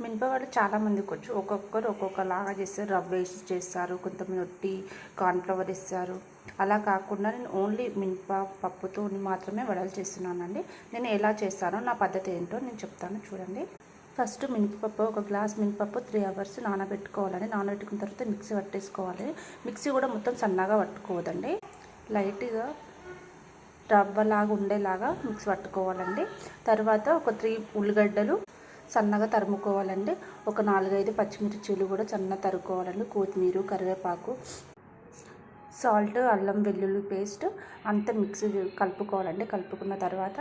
మినపవడ చాలా మందికి వచ్చు. ఒక్కొక్కరు ఒక్కొక్కలాగా చేస్తారు. రవ్వ వేసి చేస్తారు, కొంతమంది ఒట్టి కార్న్‌ఫ్లవర్ ఇస్తారు. అలా కాకుండా నేను ఓన్లీ పప్పుతో మాత్రమే వడలు చేస్తున్నానండి. నేను ఎలా చేస్తానో నా పద్ధతి ఏంటో నేను చెప్తాను చూడండి. ఫస్ట్ మినపప్పు, ఒక గ్లాస్ మినపప్పు 3 అవర్స్ నానబెట్టుకోవాలండి. నానబెట్టుకున్న తర్వాత మిక్సీ పట్టేసుకోవాలి. మిక్సీ కూడా మొత్తం సన్నగా పట్టుకోవద్దండి, లైట్గా రవ్వలాగా ఉండేలాగా మిక్సీ పట్టుకోవాలండి. తర్వాత ఒక 3 ఉల్లిగడ్డలు సన్నగా తరుముకోవాలండి. ఒక 4-5 పచ్చిమిర్చీలు కూడా సన్నగా తరుక్కోవాలండి. కొత్తిమీర, కరివేపాకు, సాల్ట్, అల్లం వెల్లుల్లి పేస్ట్ అంతా మిక్సీ కలుపుకోవాలండి. కలుపుకున్న తర్వాత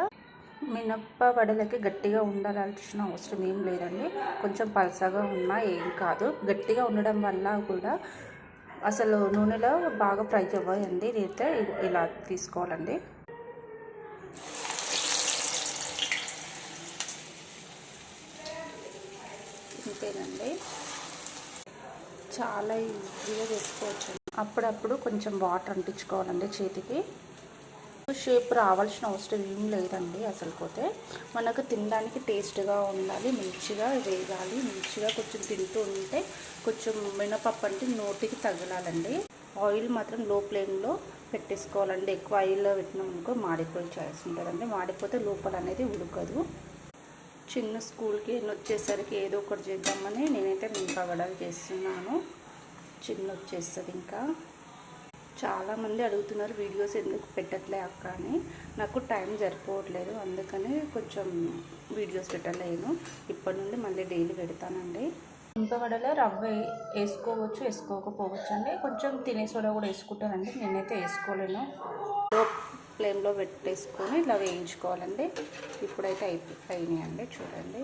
మినప్ప వడలకి గట్టిగా ఉండాల్సిన అవసరం ఏం లేదండి. కొంచెం పలసగా ఉన్నా ఏం కాదు. గట్టిగా ఉండడం వల్ల కూడా అసలు నూనెలో బాగా ఫ్రై అవ్వాయండి. అయితే ఇలా తీసుకోవాలండి. ఇంతేనండి, చాలా ఈజీగా చేసుకోవచ్చు. అప్పుడప్పుడు కొంచెం వాటర్ అంటించుకోవాలండి చేతికి. షేప్ రావాల్సిన అవసరం ఏం లేదండి. అసలు పోతే మనకు తినడానికి టేస్ట్గా ఉండాలి, మంచిగా వేగాలి. మంచిగా కొంచెం తింటూ ఉంటే కొంచెం మినపప్పు అంటే నోటికి తగలాలండి. ఆయిల్ మాత్రం లో ఫ్లేమ్లో పెట్టేసుకోవాలండి. ఎక్కువ ఆయిల్లో పెట్టినామనుకో మాడిపోయి ఛాన్స్ ఉంటుందండి. మాడిపోతే లోపల అనేది ఉడకదు. చిన్న స్కూల్కి వచ్చేసరికి ఏదో ఒకటి చేద్దామని నేనైతే మినపవడలు చేస్తున్నాను. చిన్న వచ్చేస్తుంది. ఇంకా చాలామంది అడుగుతున్నారు వీడియోస్ ఎందుకు పెట్టట్లే అక్క అని. నాకు టైం సరిపోవట్లేదు, అందుకని కొంచెం వీడియోస్ పెట్టలేను. ఇప్పటి నుండి మళ్ళీ డైలీ పెడతానండి. మినపవడలో రవ్వ వేసుకోవచ్చు, వేసుకోకపోవచ్చు అండి. కొంచెం తినే సోడా కూడా వేసుకుంటానండి. నేనైతే వేసుకోలేను. ఫ్లేమ్లో పెట్టేసుకొని ఇలా వేయించుకోవాలండి. ఇప్పుడైతే అయినాయండి చూడండి.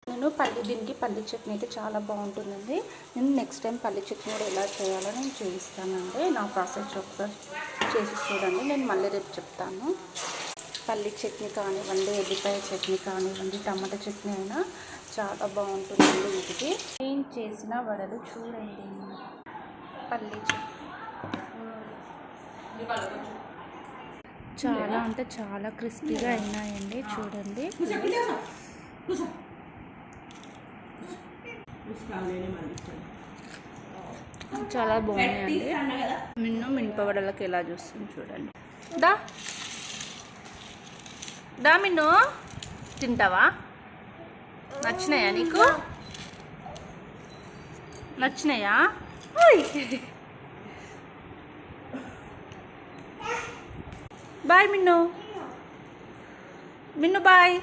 నేను దీనికి పల్లి చట్నీ అయితే చాలా బాగుంటుందండి. నేను నెక్స్ట్ టైం పల్లి చట్నీ కూడా ఎలా చేయాలో నేను చూపిస్తానండి. నా ప్రాసెస్ ఒకసారి చేసి చూడండి. నేను మళ్ళీ రేపు చెప్తాను. పల్లి చట్నీ కానివ్వండి, ఎల్లిపాయ చట్నీ కానివ్వండి, టమాటా చట్నీ అయినా చాలా బాగుంటుందండి. వీటికి నేను చేసిన వడలు చూడండి. పల్లి చట్నీ చాలా అంటే చాలా క్రిస్పీగా అయినాయండి చూడండి. చాలా బాగున్నాయండి. మినపవడలకి ఎలా చూస్తుంది చూడండి. దా మిన్ను, తింటావా? నచ్చినాయా నీకు? నచ్చినాయా? బాయ్ మిన్ను, బాయ్.